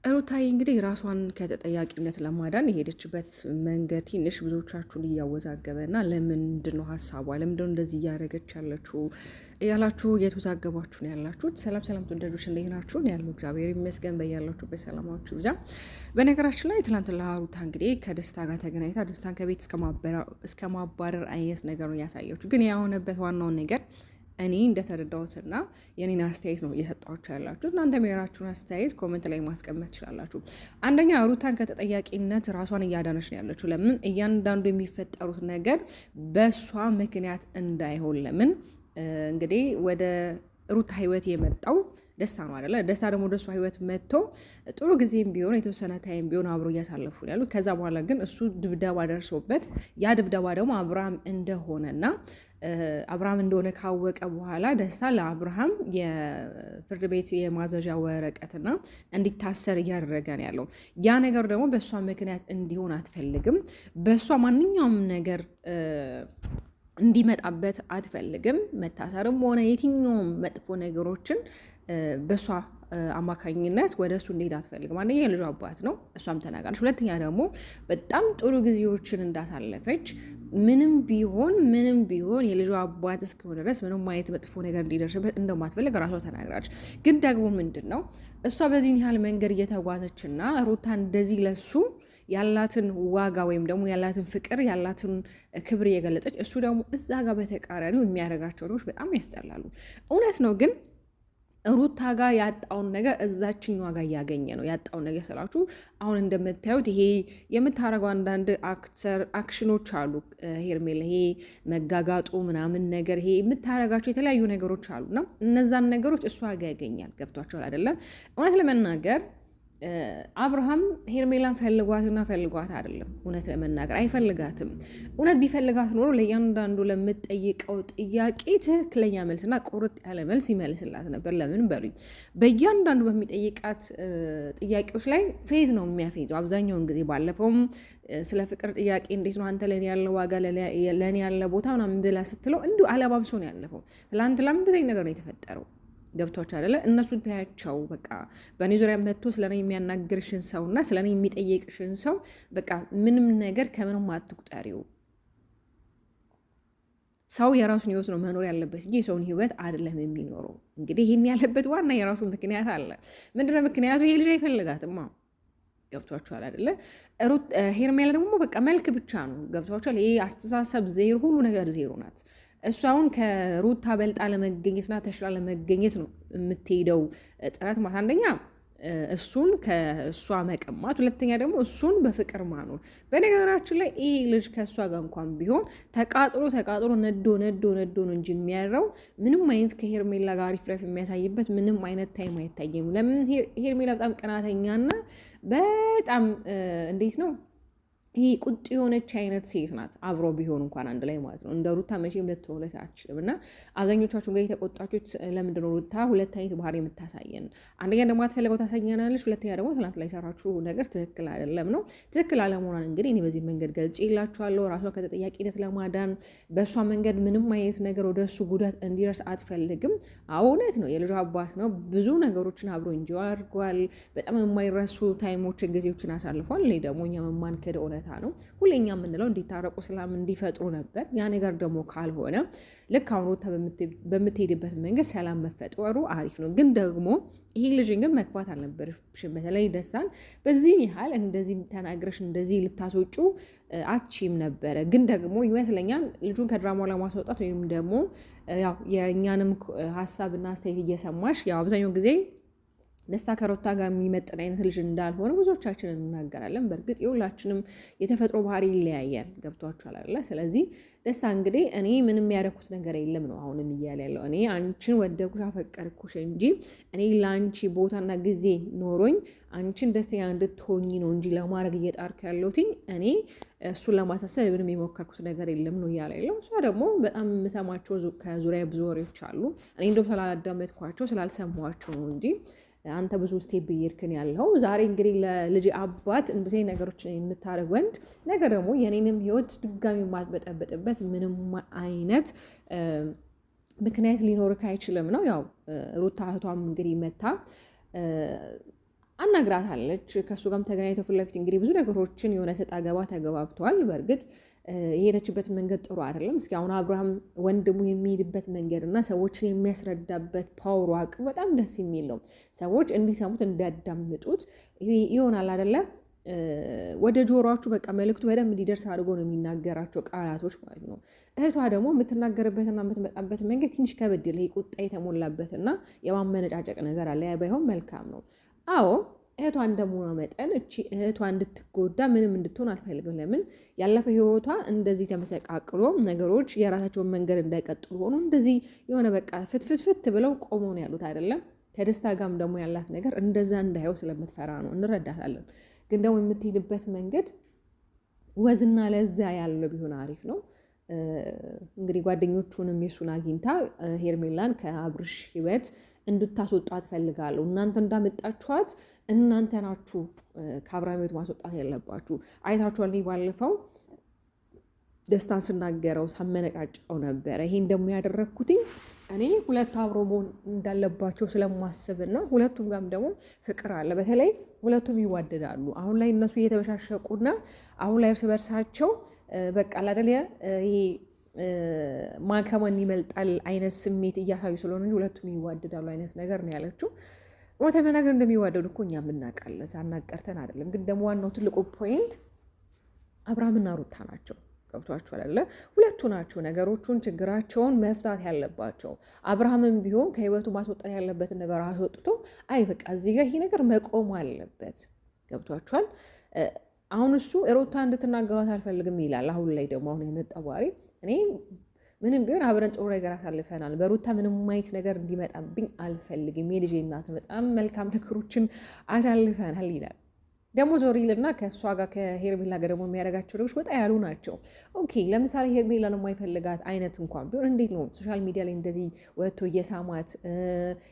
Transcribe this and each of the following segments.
ሩታዬ እንግዲህ ራሷን ከተጠያቂነት ለማዳን የሄደችበት መንገድ ትንሽ ብዙዎቻችሁን እያወዛገበና ለምንድን ነው ሀሳቧ ለምንድን ነው እንደዚህ እያደረገች ያለችው እያላችሁ እየተወዛገባችሁ ነው ያላችሁት። ሰላም ሰላም ተወዳጆች እንዴት ናችሁ? ያለው እግዚአብሔር ይመስገን በያላችሁበት ሰላማችሁ ይብዛ። በነገራችን ላይ ትናንትና ሩታ እንግዲህ ከደስታ ጋር ተገናኝታ ደስታን ከቤት እስከ ማባረር አይነት ነገር ነው ያሳየችው። ግን የሆነበት ዋናውን ነገር እኔ እንደተረዳሁትና የኔን አስተያየት ነው እየሰጣችሁ ያላችሁ። እናንተም የራሳችሁን አስተያየት ኮመንት ላይ ማስቀመጥ ትችላላችሁ። አንደኛ ሩታን ከተጠያቂነት ራሷን እያዳነች ነው ያለችው። ለምን እያንዳንዱ የሚፈጠሩት ነገር በእሷ ምክንያት እንዳይሆን ለምን እንግዲህ ወደ ሩታ ህይወት የመጣው ደስታ ነው አይደለ? ደስታ ደግሞ ወደ እሷ ህይወት መጥቶ ጥሩ ጊዜም ቢሆን የተወሰነ ታይም ቢሆን አብሮ እያሳለፉ ያሉት። ከዛ በኋላ ግን እሱ ድብደባ ደርሶበት ያ ድብደባ ደግሞ አብርሃም እንደሆነና አብርሃም እንደሆነ ካወቀ በኋላ ደስታ ለአብርሃም የፍርድ ቤት የማዘዣ ወረቀትና እንዲታሰር እያደረገ ነው ያለው። ያ ነገር ደግሞ በእሷ ምክንያት እንዲሆን አትፈልግም። በእሷ ማንኛውም ነገር እንዲመጣበት አትፈልግም። መታሰርም ሆነ የትኛውም መጥፎ ነገሮችን በእሷ አማካኝነት ወደ እሱ እንዴት አትፈልግም። አንደኛ የልጁ አባት ነው፣ እሷም ተናጋለች። ሁለተኛ ደግሞ በጣም ጥሩ ጊዜዎችን እንዳሳለፈች ምንም ቢሆን የልጁ አባት እስከሆነ ድረስ ምንም ማየት መጥፎ ነገር እንዲደርስበት እንደማትፈልግ ራሷ ተናግራች። ግን ደግሞ ምንድን ነው እሷ በዚህን ያህል መንገድ እየተጓዘችና ሩታ እንደዚህ ለሱ ያላትን ዋጋ ወይም ደግሞ ያላትን ፍቅር ያላትን ክብር እየገለጸች እሱ ደግሞ እዛ ጋር በተቃራኒው የሚያደርጋቸው ነገሮች በጣም ያስጠላሉ። እውነት ነው ግን ሩታ ጋር ያጣውን ነገር እዛችኛዋ ጋር እያገኘ ነው። ያጣውን ነገር ስላችሁ አሁን እንደምታዩት ይሄ የምታደርገው አንዳንድ አክሽኖች አሉ ሄርሜላ፣ ይሄ መጋጋጡ ምናምን ነገር ይሄ የምታደርጋቸው የተለያዩ ነገሮች አሉና እነዛን ነገሮች እሷ ጋር ያገኛል። ገብቷቸዋል አይደለም? እውነት ለመናገር አብርሃም ሄርሜላን ፈልጓት አይደለም። እውነት ለመናገር አይፈልጋትም። እውነት ቢፈልጋት ኖሮ ለእያንዳንዱ ለምትጠይቀው ጥያቄ ትክክለኛ መልስና ቁርጥ ያለ መልስ ይመልስላት ነበር። ለምን በሉኝ፣ በእያንዳንዱ በሚጠይቃት ጥያቄዎች ላይ ፌዝ ነው የሚያፌዘው አብዛኛውን ጊዜ። ባለፈውም ስለ ፍቅር ጥያቄ እንዴት ነው አንተ ለኔ ያለ ዋጋ ለኔ ያለ ቦታ ምናምን ብላ ስትለው እንዲሁ አለባብሶ ነው ያለፈው። ትላንት እንደዚህ ነገር ነው የተፈጠረው። ገብቷች አይደለ? እነሱን ታያቸው። በቃ በእኔ ዙሪያ መጥቶ ስለኔ የሚያናግርሽን ሰው እና ስለኔ የሚጠየቅሽን ሰው በቃ ምንም ነገር ከምንም አትቁጠሪው። ሰው የራሱን ህይወት ነው መኖር ያለበት እንጂ የሰውን ህይወት አይደለም የሚኖረው። እንግዲህ ይህን ያለበት ዋና የራሱ ምክንያት አለ። ምንድነው ምክንያቱ? ይሄ ልጅ አይፈልጋትማ። ገብቷችኋል አይደለ? ሄርሜላ ደግሞ በቃ መልክ ብቻ ነው። ገብቷችኋል? ይሄ አስተሳሰብ ዜሮ፣ ሁሉ ነገር ዜሮ ናት። እሱ አሁን ከሩታ በልጣ ለመገኘትና ተሽላ ለመገኘት ነው የምትሄደው ጥረት ማለት። አንደኛ እሱን ከእሷ መቀማት፣ ሁለተኛ ደግሞ እሱን በፍቅር ማኖር። በነገራችን ላይ ይህ ልጅ ከእሷ ጋር እንኳን ቢሆን ተቃጥሎ ነዶ ነው እንጂ የሚያረው ምንም አይነት ከሄርሜላ ጋር ሪፍረፍ የሚያሳይበት ምንም አይነት ታይም አይታየም። ለምን? ሄርሜላ በጣም ቀናተኛና በጣም እንዴት ነው ይሄ ቁጡ የሆነች አይነት ሴት ናት። አብሮ ቢሆን እንኳን አንድ ላይ ማለት ነው። እንደ ሩታ መቼም ልትሆን አትችልም። እና አብዛኞቻችሁ ጋር የተቆጣችሁት ለምንድን ነው ሩታ ሁለት አይነት ባህሪ የምታሳየን? አንደኛ ደግሞ አትፈልገው ታሳየናለች፣ ሁለተኛ ደግሞ ትናንት ላይ ሰራችሁ ነገር ትክክል አይደለም ነው። ትክክል አለመሆኗን እንግዲህ እኔ በዚህ መንገድ ገልጽ ይላችኋለሁ። ራሷን ከተጠያቂነት ለማዳን በእሷ መንገድ ምንም አይነት ነገር ወደ እሱ ጉዳት እንዲደርስ አትፈልግም። እውነት ነው የልጇ አባት ነው። ብዙ ነገሮችን አብሮ እንጂ አድርጓል። በጣም የማይረሱ ታይሞችን ጊዜዎችን አሳልፏል። እኔ ደግሞ እኛ መማንከደ ነው ሁሌኛ የምንለው እንዲታረቁ ሰላም እንዲፈጥሩ ነበር። ያ ነገር ደግሞ ካልሆነ ልክ አሁን ሩታ በምትሄድበት መንገድ ሰላም መፈጠሩ አሪፍ ነው። ግን ደግሞ ይሄ ልጅን ግን መግፋት አልነበረሽም። በተለይ ደስታን በዚህ ያህል እንደዚህ ተናግረሽ እንደዚህ ልታስወጩ አትችይም ነበረ። ግን ደግሞ ይመስለኛል ልጁን ከድራማው ለማስወጣት ወይም ደግሞ ያው የእኛንም ሀሳብና አስተያየት እየሰማሽ ያው አብዛኛው ጊዜ ደስታ ከሩታ ጋር የሚመጥን አይነት ልጅ እንዳልሆነ ብዙዎቻችን እንናገራለን። በእርግጥ የሁላችንም የተፈጥሮ ባህሪ ይለያያል። ገብቷችኋል አይደለ? ስለዚህ ደስታ እንግዲህ እኔ ምንም ያደረኩት ነገር የለም ነው አሁንም እያለ ያለው። እኔ አንቺን ወደድኩሽ አፈቀርኩሽ እንጂ እኔ ለአንቺ ቦታና ጊዜ ኖሮኝ አንቺን ደስተኛ እንድትሆኝ ነው እንጂ ለማድረግ እየጣርክ ያለሁትኝ እኔ እሱን ለማሳሰብ ምንም የሞከርኩት ነገር የለም ነው እያለ ያለው። እሷ ደግሞ በጣም የምሰማቸው ከዙሪያ ብዙ ወሬዎች አሉ። እኔ እንደውም ስላላዳመጥኳቸው ስላልሰማኋቸው ነው እንጂ አንተ ብዙ ስቴፕ እየሄድክን ያለው ዛሬ እንግዲህ ለልጅ አባት እንደዚህ ነገሮች የምታደርግ ወንድ ነገር ደግሞ የኔንም ህይወት ድጋሚ ማትበጠበጥበት ምንም አይነት ምክንያት ሊኖርክ አይችልም ነው። ያው ሩታ እህቷም እንግዲህ መታ ነግራታለች። ከእሱ ጋርም ተገናኝተው ፊት ለፊት እንግዲህ ብዙ ነገሮችን የሆነ ሰጣ ገባ ተገባብተዋል። በእርግጥ የሄደችበት መንገድ ጥሩ አይደለም። እስኪ አሁን አብርሃም ወንድሙ የሚሄድበት መንገድ እና ሰዎችን የሚያስረዳበት ፓወሩ አቅም በጣም ደስ የሚል ነው። ሰዎች እንዲሰሙት እንዲያዳምጡት ይሆናል አይደለም ወደ ጆሮአችሁ በቃ መልእክቱ በደንብ እንዲደርስ አድርጎ ነው የሚናገራቸው ቃላቶች ማለት ነው። እህቷ ደግሞ የምትናገርበትና የምትመጣበት መንገድ ትንሽ ከበድ ይላል። ቁጣ የተሞላበትና የማመነጫጨቅ ነገር አለ። ያ ባይሆን መልካም ነው። አዎ እህቷ እንደመሆኗ መጠን እቺ እህቷ እንድትጎዳ ምንም እንድትሆን አልፈልግም። ለምን ያለፈው ህይወቷ እንደዚህ ተመሰቃቅሎ ነገሮች የራሳቸውን መንገድ እንዳይቀጥሉ ሆኖ እንደዚህ የሆነ በቃ ፍትፍትፍት ብለው ቆሞ ነው ያሉት አይደለም። ከደስታ ጋርም ደግሞ ያላት ነገር እንደዛ እንዳየው ስለምትፈራ ነው፣ እንረዳታለን። ግን ደግሞ የምትሄድበት መንገድ ወዝና ለዛ ያለው ቢሆን አሪፍ ነው። እንግዲህ ጓደኞቹንም የሱን አግኝታ ሄርሜላን ከአብርሽ ህይወት እንድታስወጣት ፈልጋለሁ። እናንተ እንዳመጣችኋት እናንተ ናችሁ ከአብርሃም ህይወት ማስወጣት ያለባችሁ። አይታችኋል። ባለፈው ደስታን ስናገረው ሳመነቃጭቀው ነበረ። ይሄን ደግሞ ያደረግኩትኝ እኔ ሁለቱ አብሮ መሆን እንዳለባቸው ስለማስብና ሁለቱም ጋርም ደግሞ ፍቅር አለ። በተለይ ሁለቱም ይዋደዳሉ። አሁን ላይ እነሱ እየተበሻሸቁና አሁን ላይ እርስ በርሳቸው በቃ አይደል ይሄ ማከማን ይመልጣል አይነት ስሜት እያሳዩ ስለሆነ እንጂ ሁለቱም ይዋደዳሉ አይነት ነገር ነው ያለችው። ወተመ ነገር እንደሚዋደዱ እኮ እኛ የምናውቃለን፣ ሳናቀርተን አይደለም። ግን ደግሞ ዋናው ትልቁ ፖይንት አብርሃምና ሩታ ናቸው። ገብቷችኋል አይደለ? ሁለቱ ናቸው ነገሮቹን ችግራቸውን መፍታት ያለባቸው። አብርሃምም ቢሆን ከህይወቱ ማስወጣት ያለበትን ነገር አስወጥቶ አይ በቃ እዚህ ጋር ይሄ ነገር መቆም አለበት። ገብቷችኋል? አሁን እሱ ሩታ እንድትናገሯት አልፈልግም ይላል። አሁን ላይ ደግሞ አሁን የመጣው ባህሪ እኔ ምንም ቢሆን አብረን ጥሩ ነገር አሳልፈናል፣ በሩታ ምንም ማየት ነገር እንዲመጣብኝ አልፈልግም፣ የልጄ እናት በጣም መልካም ነገሮችን አሳልፈናል ይላል። ደግሞ ዞር ይልና ከእሷ ጋር ከሄርሜላ ጋር ደግሞ የሚያደርጋቸው ነገሮች ወጣ ያሉ ናቸው። ኦኬ ለምሳሌ ሄርሜላን የማይፈልጋት አይነት እንኳን ቢሆን እንዴት ነው ሶሻል ሚዲያ ላይ እንደዚህ ወጥቶ እየሳማት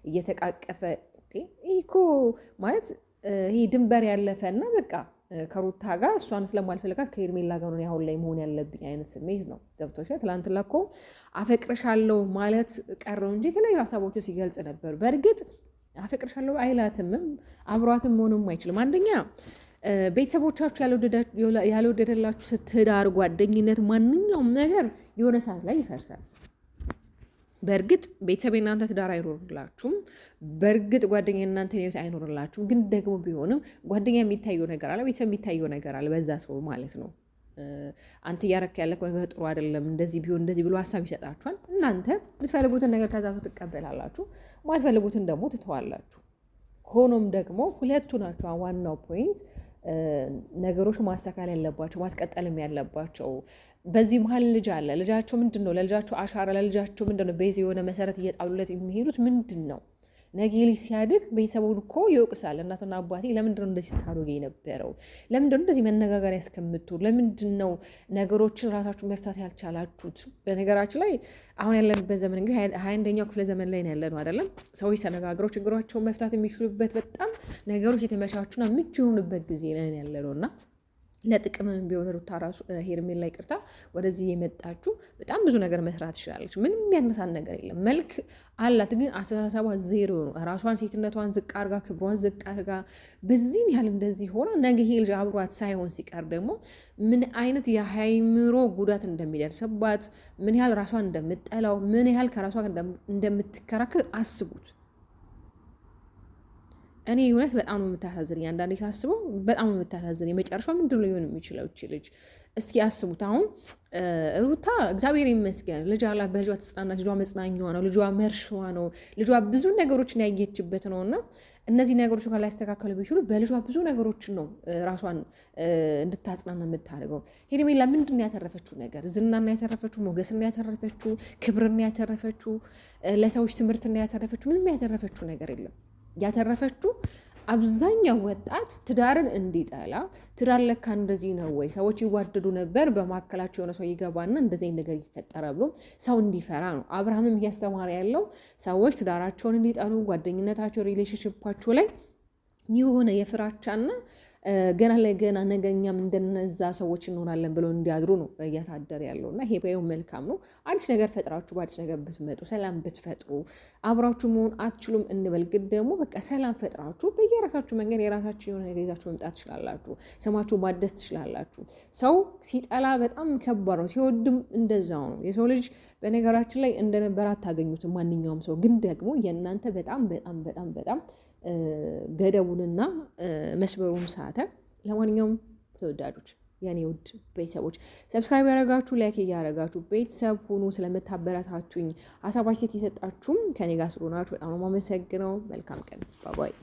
እየተቃቀፈ? ይህ እኮ ማለት ይሄ ድንበር ያለፈና በቃ ከሩታ ጋር እሷን ስለማልፈልጋት ከሄርሜላ ጋር ነው አሁን ላይ መሆን ያለብኝ አይነት ስሜት ነው። ገብቶሻል? ትላንትና እኮ አፈቅርሻለሁ ማለት ቀረው እንጂ የተለያዩ ሀሳቦች ሲገልጽ ነበር። በእርግጥ አፈቅርሻለሁ አይላትምም፣ አብሯትም መሆንም አይችልም። አንደኛ ቤተሰቦቻችሁ ያልወደደላችሁ ስትዳር፣ ጓደኝነት፣ ማንኛውም ነገር የሆነ ሰዓት ላይ ይፈርሳል። በእርግጥ ቤተሰብ የእናንተ ትዳር አይኖርላችሁም። በእርግጥ ጓደኛ የእናንተ ህይወት አይኖርላችሁም። ግን ደግሞ ቢሆንም ጓደኛ የሚታየው ነገር አለ፣ ቤተሰብ የሚታየው ነገር አለ በዛ ሰው ማለት ነው። አንተ እያረክ ያለ ነገር ጥሩ አይደለም፣ እንደዚህ ቢሆን እንደዚህ ብሎ ሀሳብ ይሰጣችኋል። እናንተ የምትፈልጉትን ነገር ከዛ ትቀበላላችሁ፣ ማትፈልጉትን ደግሞ ትተዋላችሁ። ሆኖም ደግሞ ሁለቱ ናቸው ዋናው ፖይንት ነገሮች ማስተካከል ያለባቸው ማስቀጠልም ያለባቸው። በዚህ መሀል ልጅ አለ። ልጃቸው ምንድን ነው ለልጃቸው አሻራ ለልጃቸው ምንድን ነው ቤዝ የሆነ መሰረት እየጣሉለት የሚሄዱት ምንድን ነው? ነገ ልጅ ሲያድግ ቤተሰቡን እኮ ይወቅሳል። እናትና አባቴ ለምንድን ነው እንደዚህ ታደርጉ የነበረው? ለምንድን ነው እንደዚህ መነጋገር ያስቀምጡ? ለምንድን ነው ነገሮችን ራሳችሁ መፍታት ያልቻላችሁት? በነገራችን ላይ አሁን ያለንበት ዘመን እንግዲህ 21ኛው ክፍለ ዘመን ላይ ነው ያለነው አይደለም? ሰዎች ተነጋግረው ችግሯቸውን መፍታት የሚችሉበት በጣም ነገሮች የተመቻቹና ምቹ የሆኑበት ጊዜ ላይ ነው ያለነው እና ለጥቅም ቢሆን ሩታ ራሱ ሄርሜላ ላይ ቅርታ ወደዚህ የመጣችሁ በጣም ብዙ ነገር መስራት ትችላለች። ምንም የሚያነሳን ነገር የለም። መልክ አላት፣ ግን አስተሳሰቧ ዜሮ ነው። ራሷን ሴትነቷን ዝቅ አርጋ ክብሯን ዝቅ አርጋ በዚህን ያህል እንደዚህ ሆና ነገ ይሄ ልጅ አብሯት ሳይሆን ሲቀር ደግሞ ምን አይነት የሃይምሮ ጉዳት እንደሚደርስባት፣ ምን ያህል ራሷን እንደምጠላው፣ ምን ያህል ከራሷ እንደምትከራከር አስቡት። እኔ እውነት በጣም ነው የምታሳዝነኝ። አንዳንዴ ሳስበው በጣም ነው የምታሳዝነኝ። የመጨረሻው ምንድን ነው ሊሆን የሚችለው? እቺ ልጅ እስኪ አስቡት። አሁን ሩታ እግዚአብሔር ይመስገን ልጅ አላት፣ በልጇ ተጽናናች። ልጇ መጽናኛዋ ነው፣ ልጇ መርሽዋ ነው፣ ልጇ ብዙ ነገሮችን ያየችበት ነው እና እነዚህ ነገሮች ጋር ላይስተካከሉ ቢችሉ በልጇ ብዙ ነገሮችን ነው ራሷን እንድታጽናና የምታደርገው። ሄርሜላ ምንድን ነው ያተረፈችው ነገር? ዝናና ያተረፈችው፣ ሞገስና ያተረፈችው፣ ክብርና ያተረፈችው፣ ለሰዎች ትምህርትና ያተረፈችው፣ ምንም ያተረፈችው ነገር የለም። ያተረፈችው አብዛኛው ወጣት ትዳርን እንዲጠላ፣ ትዳር ለካ እንደዚህ ነው ወይ ሰዎች ይዋደዱ ነበር በመካከላቸው የሆነ ሰው ይገባና እንደዚህ ነገር ይፈጠረ ብሎ ሰው እንዲፈራ ነው። አብርሃምም እያስተማረ ያለው ሰዎች ትዳራቸውን እንዲጠሉ፣ ጓደኝነታቸው ሪሌሽንሽፓቸው ላይ የሆነ የፍራቻና ገና ለገና ነገኛም እንደነዛ ሰዎች እንሆናለን ብለው እንዲያድሩ ነው እያሳደረ ያለው እና ይሄ ባይሆን መልካም ነው። አዲስ ነገር ፈጥራችሁ በአዲስ ነገር ብትመጡ ሰላም ብትፈጥሩ አብራችሁ መሆን አትችሉም እንበል፣ ግን ደግሞ በቃ ሰላም ፈጥራችሁ በየራሳችሁ መንገድ የራሳችሁ የሆነ ነገር ይዛችሁ መምጣት ትችላላችሁ። ስማችሁ ማደስ ትችላላችሁ። ሰው ሲጠላ በጣም ከባድ ነው፣ ሲወድም እንደዛው ነው። የሰው ልጅ በነገራችን ላይ እንደነበረ አታገኙትም ማንኛውም ሰው፣ ግን ደግሞ የእናንተ በጣም በጣም በጣም በጣም ገደቡንና መስበሩን ሳተ። ለማንኛውም ተወዳጆች የኔ ውድ ቤተሰቦች ሰብስክራይብ ያደረጋችሁ ላይክ እያደረጋችሁ ቤተሰብ ሁኑ። ስለምታበረታቱኝ ሀሳብ አስተያየት የሰጣችሁም ከኔ ጋር ስለሆናችሁ በጣም ነው የማመሰግነው። መልካም ቀን። ባባይ